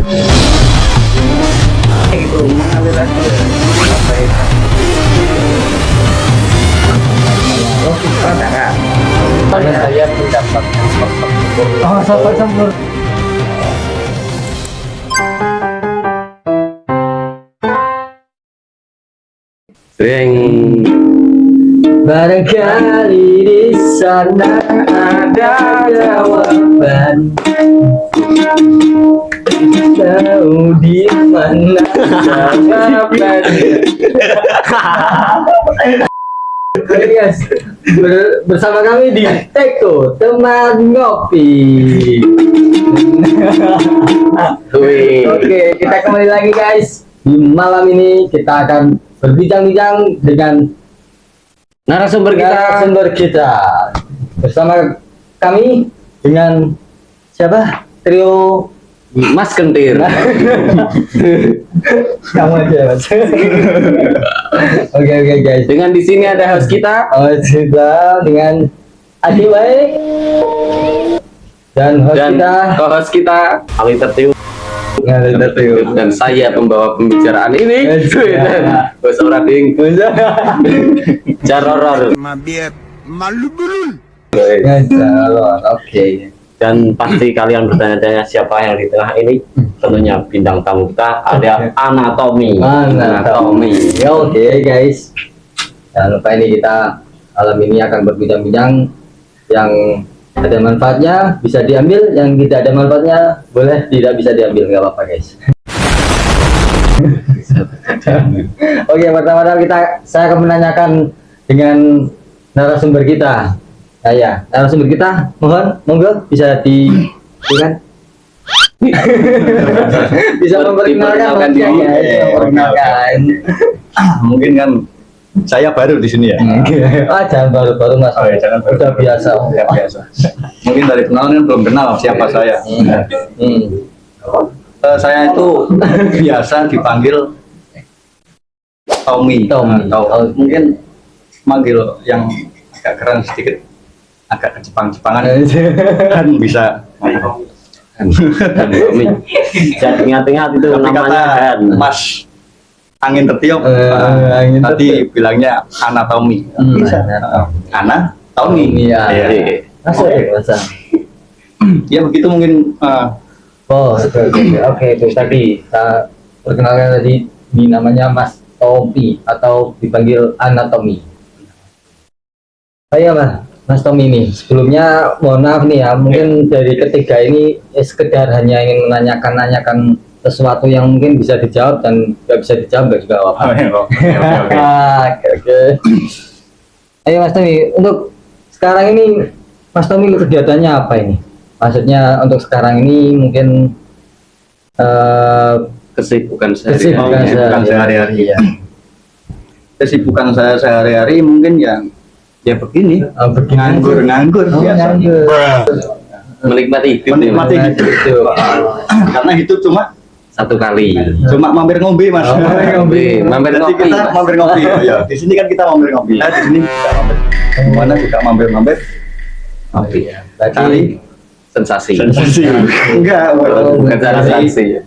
Itu mengalir aja sampai oh kita kan saya mendapat Oh, sampai sempur. Ring Barangkali di sana ada jawaban. Tahu di mana jawabannya. Oke guys, bersama kami di Teko Teman Ngopi. Oke, kita kembali lagi guys. Di malam ini kita akan berbincang-bincang dengan narasumber kita bersama kami dengan siapa? Trio Mas Kentir. Kamu aja Mas. Oke guys. Dengan di sini ada host kita. Dengan Adi Baik dan host kita. Co-host kita Ali Tertiup. Dan saya pembawa pembicaraan ini. Bos Rading. Jaroror. Oke. Dan pasti kalian bertanya-tanya siapa yang di tengah ini. Tentunya bintang tamu kita ada Anatomi. Ya, oke guys. Jangan lupa ini kita malam ini akan berbincang-bincang yang ada manfaatnya bisa diambil, yang tidak ada manfaatnya boleh tidak bisa diambil, nggak apa-apa guys. Oke, pertama-tama saya akan menanyakan dengan narasumber kita. Narasumber kita, monggo bisa kan? Bisa memperkenalkan diri. Mungkin kan saya baru di sini ya. Jangan baru-baru Mas. Oh, ya, jangan baru. Udah biasa. Ya, biasa. Mungkin dari kenalan belum kenal siapa saya. Saya itu biasa dipanggil Tommy. Mungkin manggil yang agak keren sedikit, agak Jepang-Jepangan kan bisa. Tommy. Jangan ingat-ingat itu Tapi namanya kata Han. Mas Angin Tertiup, tadi bilangnya anatomi. Bisa. Anatomi. Iya. Masuk ya, masa. Ya begitu mungkin. Oke, itu tadi saya perkenalkan tadi ini namanya Mas Tommy atau dipanggil Anatomi. Mas Tommy ini sebelumnya mohon maaf nih ya, mungkin dari ketiga ini sekedar hanya ingin menanyakan sesuatu yang mungkin bisa dijawab dan nggak bisa dijawab juga apa-apa. Oke. Ayo Mas Tommy, untuk sekarang ini Mas Tommy kegiatannya apa ini? Maksudnya untuk sekarang ini mungkin Kesibukan sehari-hari. Ya. Kesibukan saya sehari-hari mungkin ya begini. Nganggur. Biasa. Menikmati hidup. Menikmati hidup. Karena hidup cuma satu kali. Cuma mampir ngombe Mas. Mampir Jadi ngopi. kita mampir ngopi. Ya, di sini kan kita mampir ngopi. Nah, di sini juga mampir. Mana juga mampir ngopi. Cari Sensasi. Enggak, Bukan sensasi.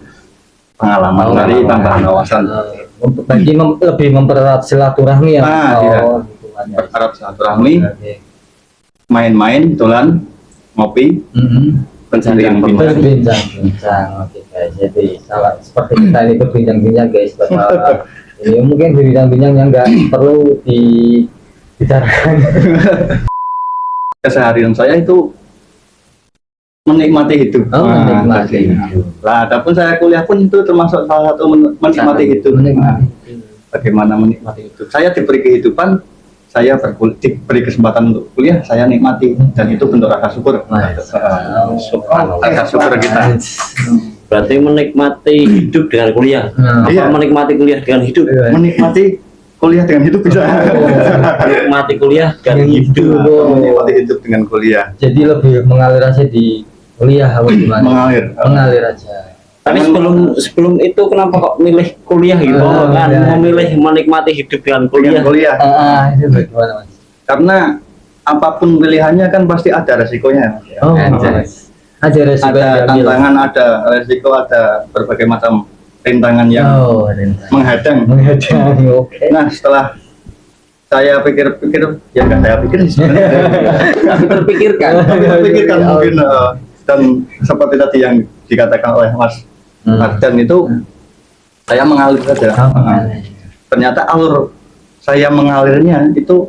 pengalaman dari tambahan wawasan. Bagi lebih mempererat silaturahmi ya. Iya. Berharap silaturahmi, main-main, kebetulan ngopi, Pencari yang berbincang. Oke guys, jadi seperti kita ini berbincang-bincang guys. Ini mungkin berbincang-bincang yang nggak perlu dibicarakan. Keseharian saya itu menikmati hidup. Menikmati hidup. Lah, adapun saya kuliah pun itu termasuk salah satu menikmati hidup. Bagaimana menikmati hidup? Saya diberi kehidupan, saya diberi kesempatan untuk kuliah, saya nikmati dan itu bentuk rasa syukur. Rasa syukur kita. Berarti menikmati hidup dengan kuliah. Apa menikmati kuliah dengan hidup? Menikmati kuliah dengan hidup bisa. Menikmati kuliah dengan hidup. Menikmati hidup dengan kuliah. Jadi lebih mengalir aja di kuliah apa gimana? Mengalir aja. Tapi sebelum itu kenapa kok milih kuliah gitu? Memilih menikmati hidup dengan kuliah. Itu bagaimana Mas? Karena apapun pilihannya kan pasti ada resikonya. Ada resiko yang ada diambil. tantangan, ada resiko, ada berbagai macam rintangan yang Oh, rintangan. menghadang. Oke. Nah, setelah saya pikir-pikir, ya nggak saya pikir sih sebenarnya. Tapi terpikirkan. Tapi terpikirkan mungkin dan seperti tadi yang dikatakan oleh Mas Ardan itu saya mengalir saja. Ternyata alur saya mengalirnya itu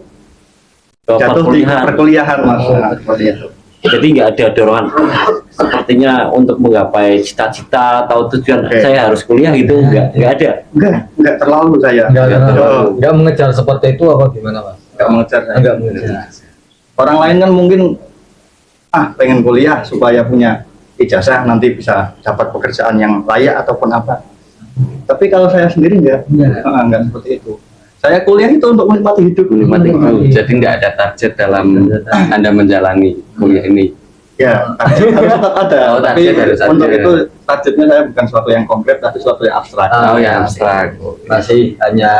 jatuh di perkuliahan, Mas. Nah, seperti itu. Jadi nggak ada dorongan sepertinya untuk menggapai cita-cita atau tujuan saya harus kuliah gitu, nggak ada. Enggak terlalu saya. Enggak mengejar seperti itu apa gimana, Mas? Enggak mengejar. Enggak mengejar. Orang lain kan mungkin pengen kuliah supaya punya ijazah nanti bisa dapat pekerjaan yang layak ataupun apa. Tapi kalau saya sendiri enggak seperti itu. Saya kuliah itu untuk menikmati hidup. Menikmati hidup. Jadi nggak ada target dalam Anda menjalani kuliah ini. Ya, target harus tetap ada. Oh, tapi target harus ada. untuk itu targetnya saya bukan sesuatu yang konkret, tapi sesuatu yang abstrak. Oh ya, abstrak. Masih hanya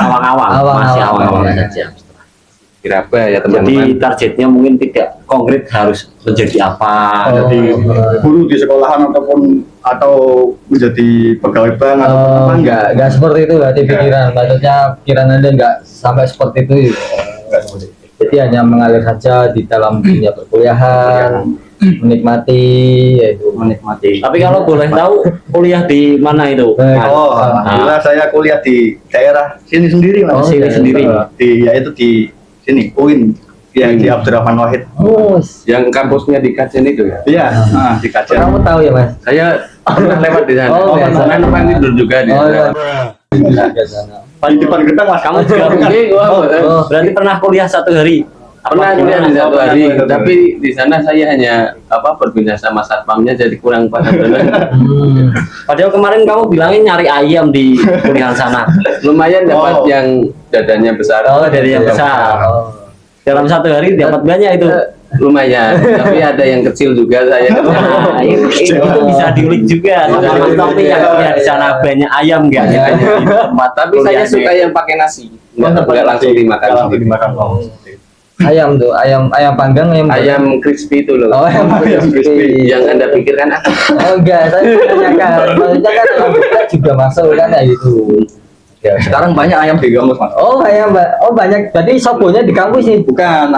Awang-awang, masih awang-awang ya. saja. Kira apa ya Jadi teman-teman? targetnya mungkin tidak konkret harus menjadi apa. Jadi guru di sekolahan atau menjadi pegawai bank atau apa enggak seperti itu hati pikiran. Maksudnya pikiran Anda enggak sampai seperti itu. Jadi hanya mengalir saja di dalam dunia perkuliahan, menikmati, yaitu menikmati. Tapi kalau boleh tahu kuliah di mana itu? Oh, alhamdulillah saya kuliah di daerah sini sendiri, Mas. Sini sendiri. Yaitu di sini UIN, yang di Abdurrahman Wahid. Oh, Yang kampusnya di Kajen itu ya? Iya, di Kajen. kamu tahu ya, Mas? Saya pernah lewat di sana. Oh, Saya numpang tidur juga di sana. Paling depan gedang, Mas. Kamu juga mungkin berarti pernah kuliah satu hari? Pernah kuliah di satu hari, Pernah. tapi di sana saya hanya berpindah sama satpamnya, jadi kurang paham. Padahal kemarin kamu bilangnya nyari ayam di kuliahan sana. Lumayan dapat yang dadanya besar. Oh, dari yang besar. Dalam satu hari dapat banyak itu. Lumayan, tapi ada yang kecil juga saya. Nah, itu bisa diulik juga. Sama Mas Tommy yang kuliah di sana banyak ayam nggak? Iya, Di tempat Tapi saya kuliahnya. suka yang pakai nasi, nggak langsung dimakan. Langsung dimakan. Ayam tuh, ayam panggang, Ayam crispy itu loh. Oh, ayam crispy. Yang Anda pikirkan apa? Oh enggak, saya tanyakan. Maksudnya kan ayam geprek juga masuk kan ya gitu. Ya, Sekarang banyak ayam di kampus, Mas. oh ayam, oh banyak. Berarti sobonya di kampus nih. Bukan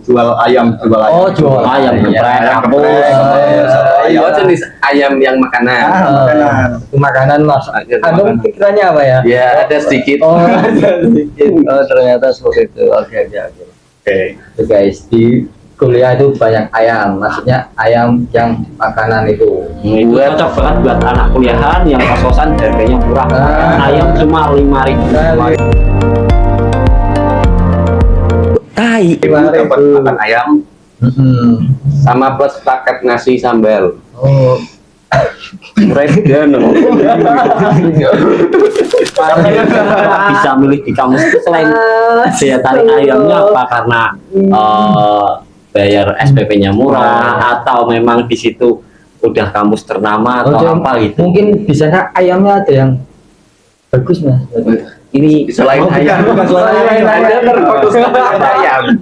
jual ayam. Oh, jual ayam geprek, Ayam kampus. geprek. Oh, jenis ayam yang makanan. Makanan. Itu makanan Mas. Anda Makanan. pikirannya apa ya? Ya, ada sedikit. Oh, ada sedikit. Oh, ternyata seperti itu. Oke. Oke. Itu guys, di kuliah itu banyak ayam. Maksudnya ayam yang makanan itu. Itu cocok banget buat anak kuliahan yang kos-kosan harganya murah. Ayam cuma 5.000. Tai. Ibu dapat makan ayam. Sama plus paket nasi sambal. Oh, Regano. Bisa milih di kampus itu selain daya tarik ayamnya apa karena bayar SPP-nya murah atau memang di situ udah kampus ternama atau jadi apa gitu. Mungkin di sana ayamnya ada yang bagus Mas. Ini Selain Oh, ayam, bukan selain ayam. Anda terfokus pada ayam.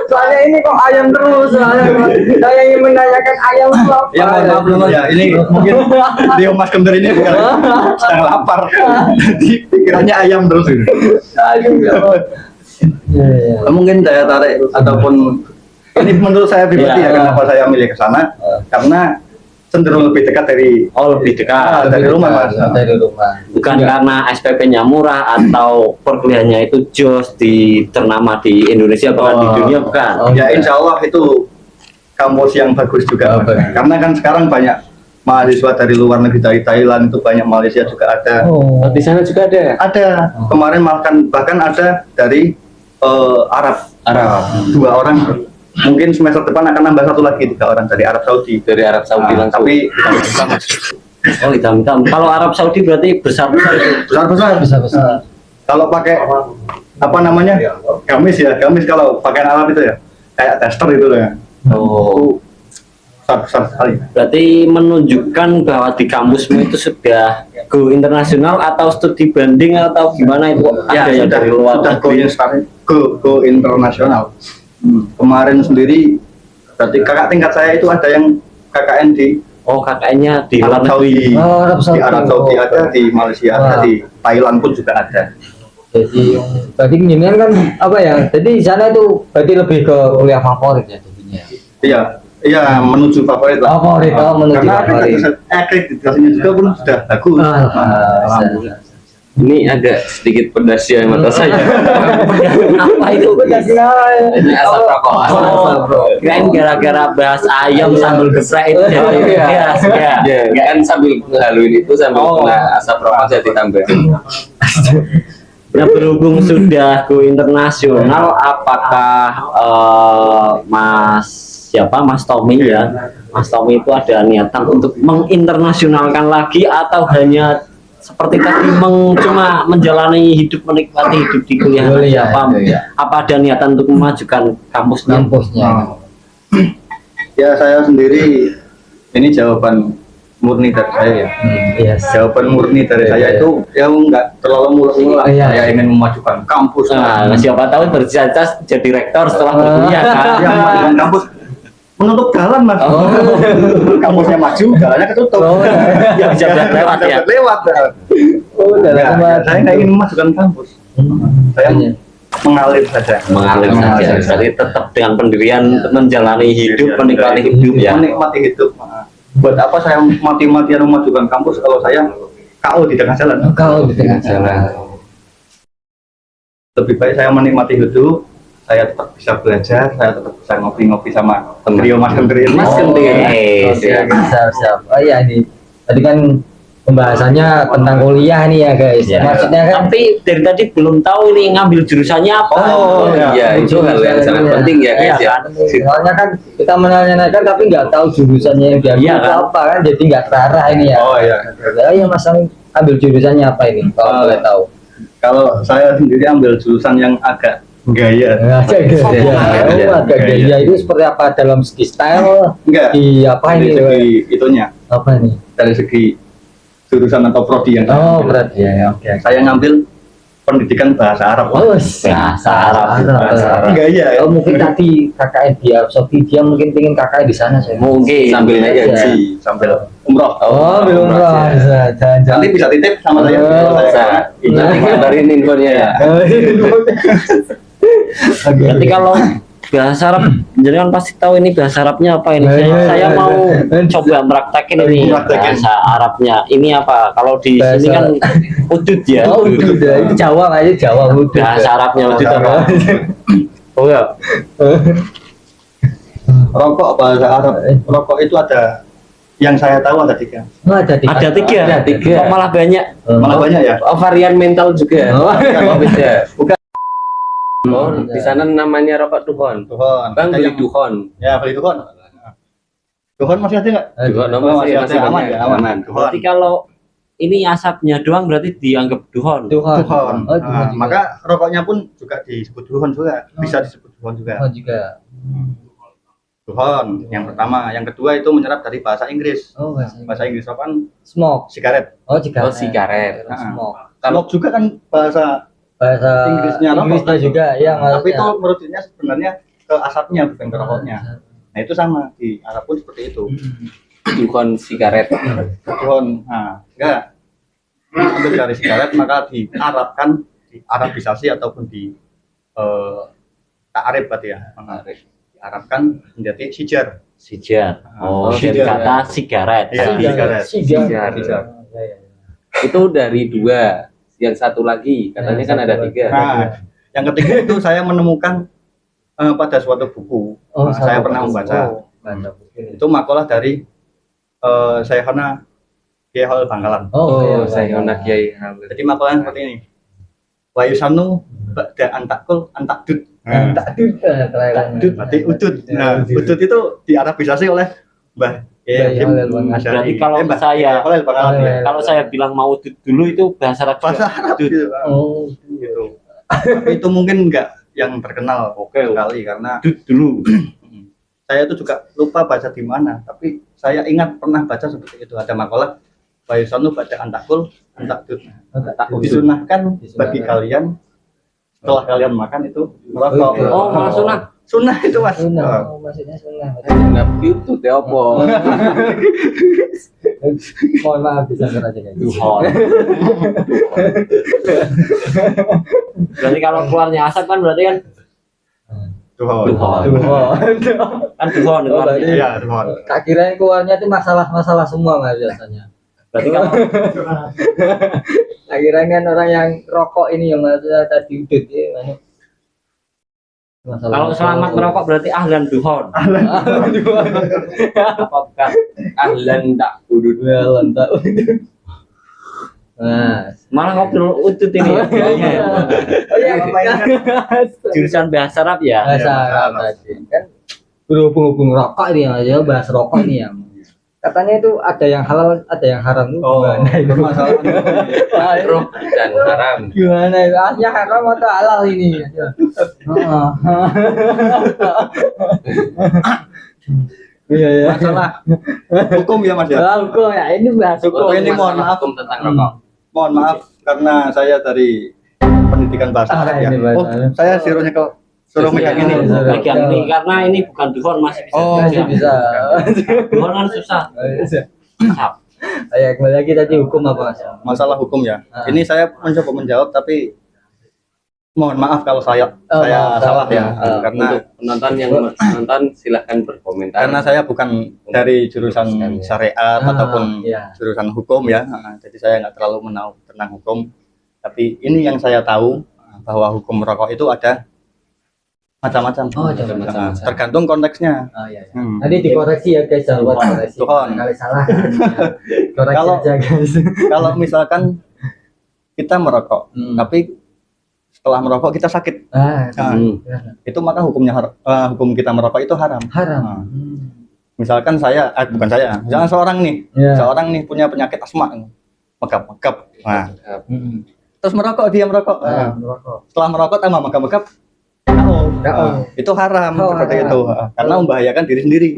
Soalnya ini kok ayam terus. Saya ingin menanyakan ayam apa? Ya, mohon maaf dulu, Mas. Ya, ini mungkin dia Mas Gender ini sedang lapar. Jadi pikirannya ayam terus ini. Ayam ya. Mungkin daya tarik ataupun ini menurut saya pribadi ya, kenapa saya milih ke sana karena cenderung lebih dekat dari lebih dekat dari rumah, Mas. Dari rumah. bukan karena SPP-nya murah atau perkuliahannya itu jos di ternama di Indonesia bahkan di dunia bukan. Ya insya Allah itu kampus yang bagus juga, Mas. bagus. Karena kan sekarang banyak mahasiswa dari luar negeri, dari Thailand itu banyak, Malaysia juga ada. Oh. Di sana juga ada. Ada kemarin bahkan ada dari Arab. Dua orang. Mungkin semester depan akan nambah satu lagi, 3 orang dari Arab Saudi. Dari Arab Saudi langsung. Tapi Oh hitam-hitam. Kalau Arab Saudi berarti besar-besar itu. besar-besar. Besar. Kalau pakai apa namanya? Gamis kalau pakaian Arab itu ya kayak tester itu ya. Oh. Besar sekali. Berarti menunjukkan bahwa di kampusmu itu sudah go internasional atau studi banding atau gimana itu ada yang dari luar sudah negeri. go internasional. Kemarin sendiri berarti kakak tingkat saya itu ada yang KKN di KKN-nya di luar Arab negeri. Saudi. Oh, Arab Di Saudi. Arab Saudi ada, di Malaysia ada, Wah. di Thailand pun juga ada. Jadi berarti ginian kan apa ya? Jadi di sana itu berarti lebih ke kuliah favorit ya jadinya. Iya, iya menuju favorit lah. Favorit, menuju Karena favorit. akreditasinya juga pun sudah bagus. Alhamdulillah. Ini agak sedikit pedas ya mata saya. Apa itu? Ini asap rokok. Kirain gara-gara bahas ayam sambil geprek itu jadi gas ya. Ya, kan sambil ngehaluin itu sambil kena asap rokok saya ditambahin. Nah, berhubung sudah go internasional, apakah Mas Tommy ya? Mas Tommy itu ada niatan untuk menginternasionalkan lagi atau hanya seperti tadi cuma menjalani hidup, menikmati hidup di kuliah aja? Apa ada niatan untuk memajukan kampusnya? Ya saya sendiri ini jawaban murni dari saya ya. Yes. Jawaban murni dari saya itu ya nggak terlalu muluk-muluk lah. Iya. Saya ingin memajukan kampus. Nah, siapa tahu bercita-cita jadi rektor setelah berkuliah kan? Yang memajukan kampus menutup jalan mas. Kampusnya maju, jalannya ketutup. Yang bisa lewat ya. Lewat. Saya nggak ingin memajukan kampus. Saya mengalir saja. Mengalir saja. Jadi tetap dengan pendirian menjalani hidup, menikmati hidup ya. Menikmati hidup. Buat apa saya mati-matian memajukan kampus kalau saya KO di tengah jalan? Kau di tengah jalan. Lebih baik saya menikmati hidup, saya tetap bisa belajar, saya tetap bisa ngopi-ngopi sama trio Mas Gendri ini. Mas Gendri. Siap. Oh iya nih. Tadi kan pembahasannya tentang kuliah nih ya guys. Ya. Maksudnya kan Tapi dari tadi belum tahu ini ngambil jurusannya apa. Iya, itu hal yang sangat penting ya guys ya. soalnya kan kita menanyakan tapi nggak tahu jurusannya yang diambil Iya, itu kan? apa kan, jadi nggak terarah ini ya. Oh iya. Ya Mas ambil jurusannya apa ini kalau boleh tahu? Kalau saya sendiri ambil jurusan yang agak gaya. Agak Gaya. gaya itu seperti apa dalam segi style? Enggak. Di apa Dari ini? segi itunya, Apa nih? dari segi jurusan atau prodi yang saya Oh ambil. berat ya, oke. Saya ngambil pendidikan bahasa Arab. Oh, Bahasa Arab. Bahasa Arab. Gaya ya. Oh mungkin nanti KKN di Arab Saudi, dia mungkin pengen KKN di sana saya. Mungkin Sambil naik Iya. gaji. Sambil umroh. Oh belum lah, jangan. Nanti bisa titip sama saya. Oh, Bisa. Nanti kabarin infonya ya. Berarti kalau bahasa Arab, jadi kan pasti tahu ini bahasa Arabnya apa ini. Saya mau coba praktekin ini bahasa Arabnya. Ini apa? Kalau di sini kan udud ya. Oh udah, itu Jawa aja Jawa udah. Bahasa Arabnya udud apa? Oh ya. Rokok bahasa Arab. Rokok itu ada, yang saya tahu ada 3. Oh, ada tiga. Ada 3. Ada 3. Kok malah banyak? Malah banyak ya. Oh, varian mental juga. Oh. Oh, beda. Bukan. Oh, di sana namanya rokok duhon. Duhon. Bang Ada beli yang- duhon. Ya beli duhon. Duhon masih ada nggak? Duhon Oh, masih masih aman banyak. ya, aman. Duhon. Berarti kalau ini asapnya doang berarti dianggap duhon. Duhon. Duhon. Oh, Nah, Duhon juga. maka rokoknya pun juga disebut duhon juga. Bisa disebut duhon juga. Duhon juga. Duhon yang pertama, yang kedua itu menyerap dari bahasa Inggris. Oh, Bahasa Inggris apaan? smoke. Sigaret. Oh, sigaret. Oh, sigaret. Smoke. Kalau juga kan bahasa Bahasa Inggrisnya rokok. Inggrisnya juga ya, tapi itu maksudnya. merutinnya sebenarnya ke asapnya bukan ke rokoknya. Nah itu sama di Arab pun seperti itu. Duhon sigaret. Duhon, nah enggak ambil dari sigaret maka diarabkan, diarabisasi ataupun di ta'arif berarti ya, diarabkan menjadi sijar. Sijar. Oh, Oh, dari sijar. kata sigaret. Iya, sigaret. Sigaret. Sigar. Itu dari 2. Yang satu lagi katanya kan ada 3. Nah, yang ketiga itu saya menemukan pada suatu buku. Oh, Saya sama pernah buku. membaca. Oh, baca buku. Itu makalah dari Syekhona Kiai Halil Bangkalan. Oh, iya, saya iya. anak Kiai Hamid. Jadi makalahnya seperti ini. Wa yusanu ba'da antakul antakdud. Takdud. Takdud berarti udud. Nah, udud itu diarabisasi oleh Mbah Kiai Hashim Halil Bangkalan. Asy'ari. Berarti kalau Mbah saya- Kiai Halil Bangkalan ya. Kalau saya bilang mau udud dulu itu bahasa Arab. Bahasa Arab gitu. Oh, Gitu. Tapi itu mungkin enggak yang terkenal sekali karena Udud dulu. saya itu juga lupa baca di mana, tapi saya ingat pernah baca seperti itu, ada makalah wa yusanu ba'da antakul antakdud. Disunahkan bagi kalian setelah kalian makan itu merokok. Oh, malah sunah. Sunnah itu mas. Sunnah. Oh, maksudnya sunnah. Nggak YouTube ya apa? Mohon maaf bisa aja guys. Duhon. Berarti kalau keluarnya asap kan berarti kan Duhon. kan duhon Oh, berarti- keluarnya. Iya duhon. Tak kirain keluarnya itu masalah-masalah semua mas biasanya. Berarti kalau Tak kirain kan orang yang rokok ini yang maksudnya tadi udut ya banyak. Masalah kalau selamat merokok berarti ahlan duhon. Apa bukan? Ahlan tak udut. Ya lantak. Nah, Malah ngobrol udut ini ya. kayaknya ya. oh iya, Jurusan bahasa Arab ya. bahasa Arab tadi kan berhubung-hubung rokok ini ya, bahas rokok ini ya. Katanya itu ada yang halal, ada yang haram tuh. Oh, Gimana itu? Makruh dan haram. Gimana itu? Asnya haram atau halal ini? Heeh. Iya ya. Masalah hukum ya mas ya. Halal kok ya, ini bahas hukum. Oh, ini mohon maaf. Hukum tentang rokok. Mohon maaf karena saya dari pendidikan bahasa Arab ya. ini bahasa Oh, Arab. saya suruh megang ini. Iya. Pegang ini karena ini bukan duhon masih bisa. Oh, Masih bisa. Duhon kan susah. Sap. Ayo kembali lagi tadi hukum apa mas? Masalah hukum ya. Ah. Ini saya mencoba menjawab tapi mohon maaf kalau saya maaf, salah ya. maaf. Karena Untuk penonton yang menonton silahkan berkomentar. karena saya bukan dari jurusan syariat ataupun iya. jurusan hukum ya. Jadi saya nggak terlalu menahu tentang hukum. Tapi ini yang saya tahu bahwa hukum rokok itu ada macam-macam. Oh, ada macam-macam. Tergantung konteksnya. Oh iya. Hmm. Nanti dikoreksi ya guys, jangan lupa koreksi. Tuhon. Kali salah. Koreksi Kalau- aja guys. Kalau misalkan kita merokok, Hmm. tapi setelah merokok kita sakit, Ah, Nah, itu maka hukum kita merokok itu haram. haram. Nah, misalkan saya, bukan saya, misalkan seorang nih, Ya. seorang nih punya penyakit asma, megap-megap. Nah, Hmm. terus dia merokok. Ah, Nah, merokok. setelah merokok tambah megap-megap, KO. itu haram Oh, seperti haram. itu, karena membahayakan diri sendiri.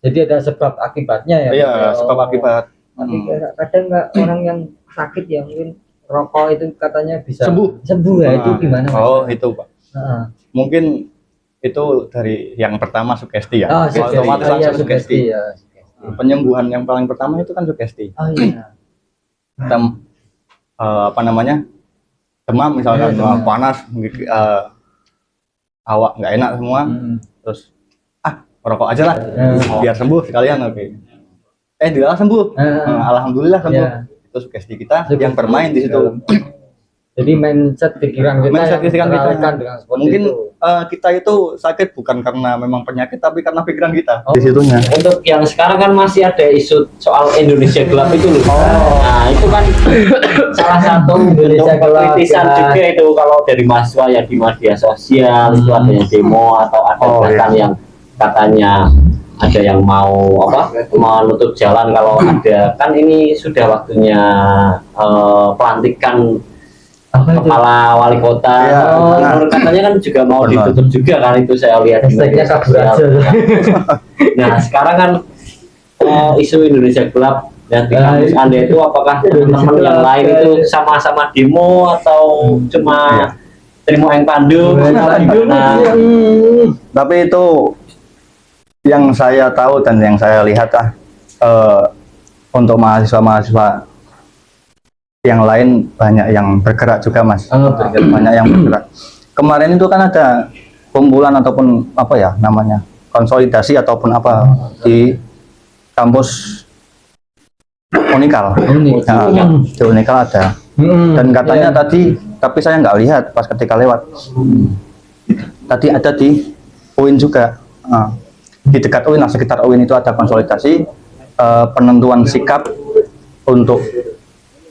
Jadi ada sebab akibatnya ya. Iya, Oh. sebab akibat. Tapi kadang nggak orang yang sakit ya mungkin rokok itu katanya bisa Sembuh. ya itu Nah, gimana? Mas? Oh, itu Pak. Heeh. Mungkin itu dari yang pertama sugesti ya. Oh, sugesti. Otomatis Oh, iya, langsung sugesti. ya. Penyembuhan yang paling pertama itu kan sugesti. Oh iya. Kita apa namanya, demam misalkan, Iya, demam. panas, awak nggak enak semua, Hmm. terus merokok aja lah, Hmm. biar sembuh sekalian. Oke. Dia sembuh. Hmm. Alhamdulillah sembuh. Iya. Itu sugesti kita Sugesti. yang bermain di situ. Jadi mindset pikiran kita Mindset yang pikiran kita. teralihkan dengan seperti Mungkin itu. kita itu sakit bukan karena memang penyakit, tapi karena pikiran kita. Oh. Di situnya. Untuk yang sekarang kan masih ada isu soal Indonesia gelap itu loh. Nah, itu kan salah satu Indonesia bentuk gelap, kritisan ya. juga itu kalau dari mahasiswa ya di media sosial itu adanya demo atau ada bahkan yang katanya ada yang mau menutup jalan kalau ada kan ini sudah waktunya pelantikan Apa itu? kepala wali kota. Iya, Menurut katanya kan juga mau Benar. ditutup juga kan itu saya lihat di Hashtagnya media kabur sosial. aja. Nah sekarang kan isu Indonesia gelap dan di Nah, kampus Anda itu apakah Indonesia teman-teman yang gelap, lain ya. itu sama-sama demo atau cuma terima yang pandu? Nah, Tapi itu yang saya tahu dan yang saya lihat untuk mahasiswa-mahasiswa yang lain banyak yang bergerak juga mas. Oh, bergerak. Banyak yang bergerak. Kemarin itu kan ada kumpulan ataupun apa ya namanya, konsolidasi ataupun apa di kampus Unikal. Nah, di Unikal ada. Dan katanya Iya. tadi, tapi saya nggak lihat pas ketika lewat. Tadi ada di UIN juga. Di dekat UIN, sekitar UIN itu ada konsolidasi penentuan sikap untuk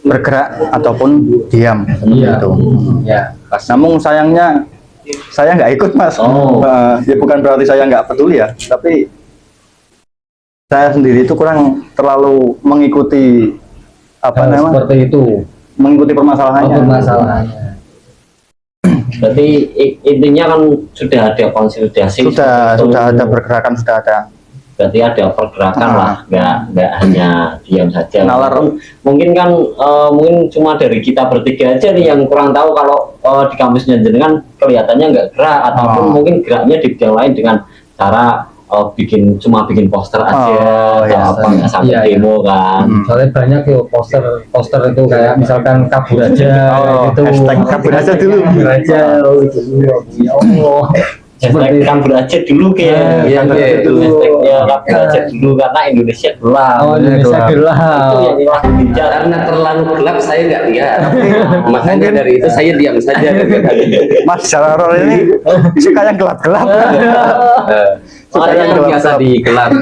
bergerak ataupun diam Iya. gitu. Ya. Namun sayangnya saya nggak ikut mas. Oh. Ya bukan berarti saya nggak peduli ya, tapi saya sendiri itu kurang terlalu mengikuti apa namanya, seperti itu. mengikuti permasalahannya. Permasalahannya. berarti intinya kan sudah ada konsolidasi. Sudah ada pergerakan, sudah ada. berarti ada pergerakan lah, nggak hanya diam saja. Nalar. Mungkin kan mungkin cuma dari kita bertiga aja nih yang kurang tahu kalau di kampusnya jenengan kelihatannya nggak gerak, ataupun mungkin geraknya di bidang lain dengan cara bikin poster aja, atau apa nggak sampai demo kan. Soalnya banyak yo poster itu kayak misalkan kabur aja gitu. Hashtag kabur aja dulu. Kabur aja gitu. Ya Allah. Hashtag kabur aja dulu kayak Iya, itu hashtagnya kabur aja dulu karena Indonesia gelap. Oh, Indonesia Itu gelap. yang dibicara. Karena terlalu gelap saya nggak lihat. Makanya dari itu saya diam saja. Mas Jararol ini suka yang gelap-gelap. Saya yang biasa di gelap.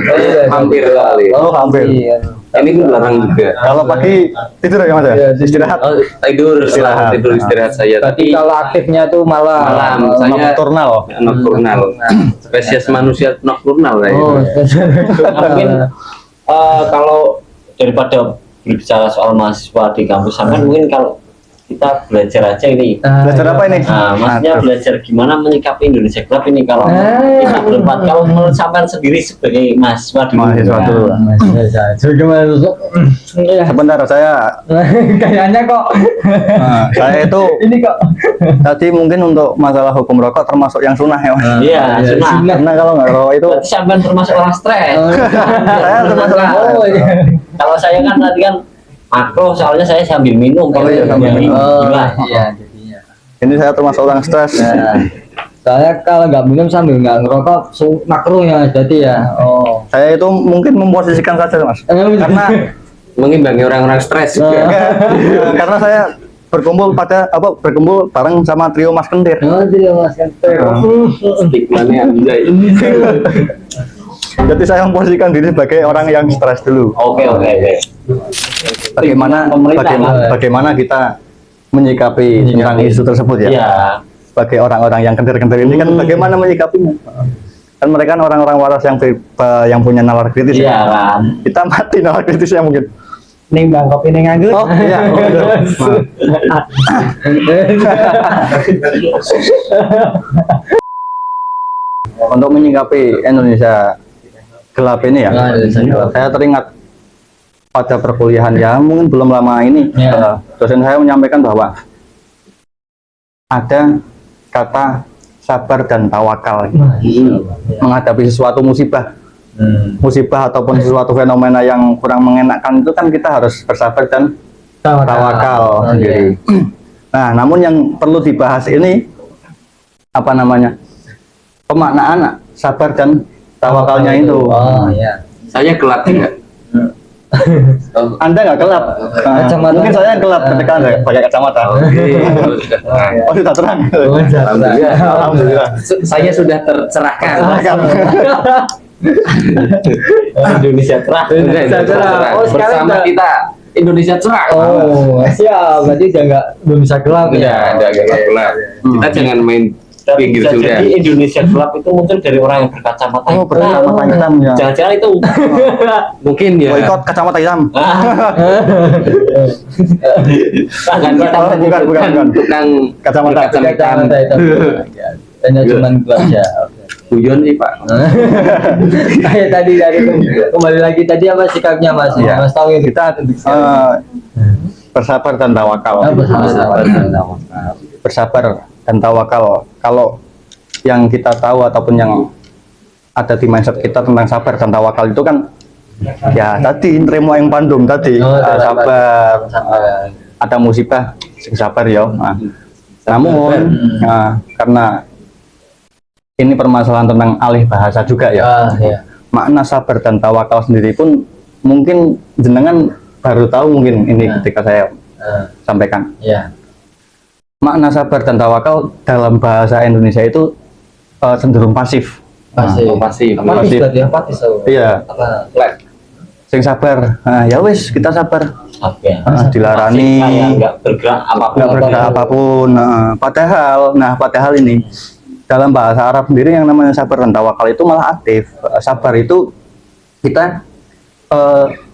Hampir kali. Oh, hampir. Iya. Ini pun larang juga. Kalau pagi tidur ya Mas ya? Iya, Istirahat. Oh, tidur istirahat saya. Tapi Tapi kalau aktifnya tuh malam. malam saya Nocturnal. nocturnal. Spesies manusia nocturnal saya. Oh, Mungkin kalau daripada berbicara soal mahasiswa di kampus sampean, mungkin kalau kita belajar aja ini. Belajar apa ini? Nah, maksudnya belajar gimana menyikapi Indonesia gelap ini kalau kita berempat. Kalau menurut sampean sendiri sebagai mahasiswa dulu. Mahasiswa dulu. Gimana tuh? Sebentar saya Kayaknya kok. saya itu Ini kok. tadi mungkin untuk masalah hukum rokok termasuk yang sunnah ya Mas. Iya, sunnah. Karena kalau nggak rokok itu Berarti sampean termasuk orang stres. saya termasuk orang Oh, iya. Kalau saya kan tadi kan makro, soalnya saya sambil minum. Oh, iya, sambil minum. Gila. Iya, jadinya. ini saya termasuk orang stres. Soalnya kalau nggak minum sambil nggak ngerokok makruh ya jadi ya. Oh. Saya itu mungkin memposisikan saja Mas. Karena Mengimbangi orang-orang stres juga. karena saya berkumpul bareng sama trio Mas Kentir. Oh, jadi Mas Kanter. Stigmanya anjay. Jadi saya memposisikan diri sebagai orang yang stres dulu. Oke. Bagaimana Pemerintah, bagaimana kita menyikapi tentang isu tersebut ya? Iya. Sebagai orang-orang yang kentir-kentir ini kan bagaimana menyikapinya? Kan mereka kan orang-orang waras yang punya nalar kritis Iya ya. kan. Kita mati nalar kritisnya mungkin. Ning bang kopi ning anggur. Oh iya. Untuk menyikapi Indonesia gelap ini ya, Indonesia gelap. saya teringat pada perkuliahan ya mungkin belum lama ini Ya. dosen saya menyampaikan bahwa ada kata sabar dan tawakal menghadapi sesuatu musibah ataupun sesuatu fenomena yang kurang mengenakan itu kan kita harus bersabar dan tawakal sendiri. Nah, namun yang perlu dibahas ini apa namanya? Pemaknaan sabar dan tawakalnya itu. Oh iya. Saya gelap tidak. Anda nggak gelap. Kacamata. Mungkin saya yang gelap ketika Anda pakai kacamata. Oh, sudah terang. Alhamdulillah. Alhamdulillah. Saya sudah tercerahkan. Indonesia cerah. Indonesia cerah. Oh, sekarang Bersama udah- kita Indonesia cerah. Oh, siap. Berarti udah nggak belum bisa gelap ya. Udah gelap. Kita jangan main Dan pinggir bisa sudah. jadi Indonesia gelap itu muncul dari orang yang berkacamata. Oh, berkacamata hitam ya. Jangan-jangan itu. Mungkin ya. Boykot kacamata hitam. Tangan kita Oh, bukan. Tukang Kacamata. Kacamata itu. Hanya cuman gelap ya. Guyon sih Pak. Kayak tadi kembali lagi tadi apa sikapnya Mas? Iya. Mas tahu itu. Kita bersabar dan tawakal. Bersabar dan tawakal. Kalau yang kita tahu ataupun yang ada di mindset kita tentang sabar dan tawakal itu kan ya tadi Nremo yang pandum tadi sabar, ada musibah sing sabar ya. Namun karena ini permasalahan tentang alih bahasa juga ya. Iya. Makna sabar dan tawakal sendiri pun mungkin jenengan baru tahu mungkin ini ketika saya sampaikan. Iya. Makna sabar dan tawakal dalam bahasa Indonesia itu cenderung pasif. Pasif. Pasif. Apatis berarti apatis. Iya. Apa? Sing sabar. Ya wis kita sabar. Oke. Dilarani. Nggak bergerak apapun. Nggak bergerak apapun. Padahal ini dalam bahasa Arab sendiri yang namanya sabar dan tawakal itu malah aktif. Sabar itu kita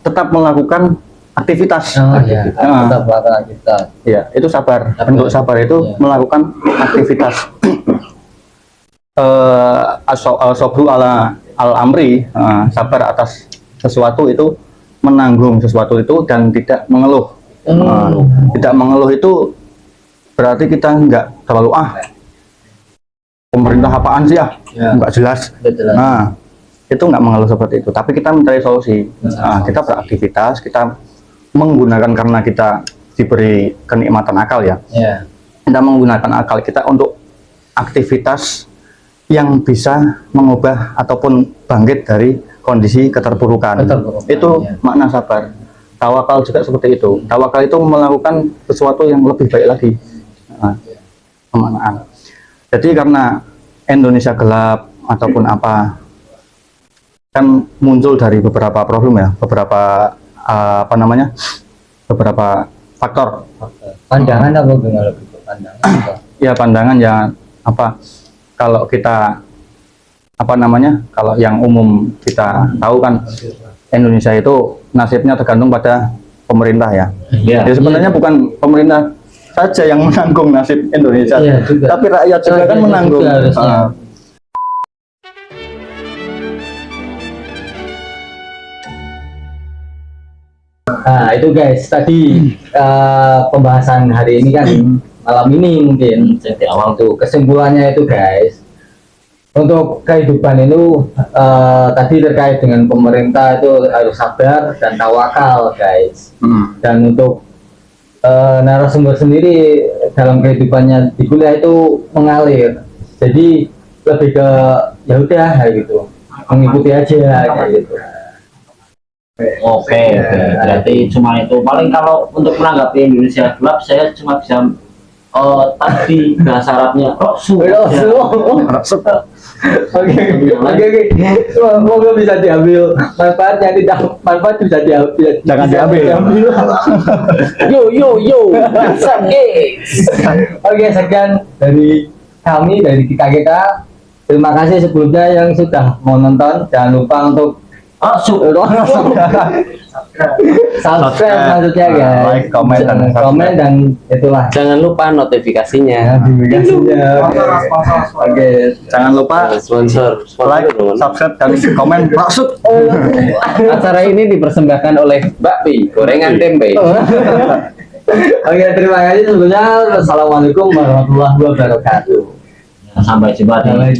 tetap melakukan aktivitas. Oh iya. Tetap melakukan kita. Ya, itu sabar. Bentuk sabar itu melakukan aktivitas. As-sabru ala al-amri, sabar atas sesuatu itu, menanggung sesuatu itu dan tidak mengeluh. Tidak mengeluh itu berarti kita nggak terlalu pemerintah apaan sih nggak jelas. Nah, itu nggak mengeluh seperti itu, tapi kita mencari solusi. Kita beraktivitas, kita menggunakan karena kita diberi kenikmatan akal ya. Kita menggunakan akal kita untuk aktivitas yang bisa mengubah ataupun bangkit dari kondisi keterpurukan. Itu makna sabar. Tawakal juga seperti itu. Tawakal itu melakukan sesuatu yang lebih baik lagi. Pemaknaan. Jadi karena Indonesia gelap ataupun apa, kan muncul dari beberapa problem ya, beberapa beberapa faktor. Pandangan apa gimana gitu? Pandangan. Ya pandangan ya kalau kita kalau yang umum kita tahu kan Indonesia itu nasibnya tergantung pada pemerintah ya. Jadi sebenarnya bukan pemerintah saja yang menanggung nasib Indonesia, tapi rakyat juga kan menanggung. Nah itu guys, tadi pembahasan hari ini kan malam ini mungkin jadi awal tuh kesimpulannya itu guys, untuk kehidupan itu tadi terkait dengan pemerintah itu harus sabar dan tawakal guys. Dan untuk narasumber sendiri dalam kehidupannya di kuliah itu mengalir, jadi lebih ke ya udah gitu, mengikuti aja kayak gitu. Oke, berarti cuma itu. Paling kalau untuk menanggapi Indonesia gelap, saya cuma bisa tadi bahasa Arabnya Oke. Semoga bisa diambil manfaatnya, tidak manfaat bisa diambil. Jangan diambil. Yo. Oke, sekian dari kami, dari kita. Terima kasih sebelumnya yang sudah mau nonton. Jangan lupa untuk subscribe maksudnya guys, like, komen dan itulah. Jangan lupa notifikasinya. Oke. Jangan lupa Sponsor like, subscribe, dan komen. Maksud acara ini dipersembahkan oleh bakpi gorengan tempe. Oke, terima kasih sebelumnya. Assalamualaikum warahmatullahi wabarakatuh. Sampai jumpa di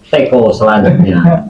teko selanjutnya.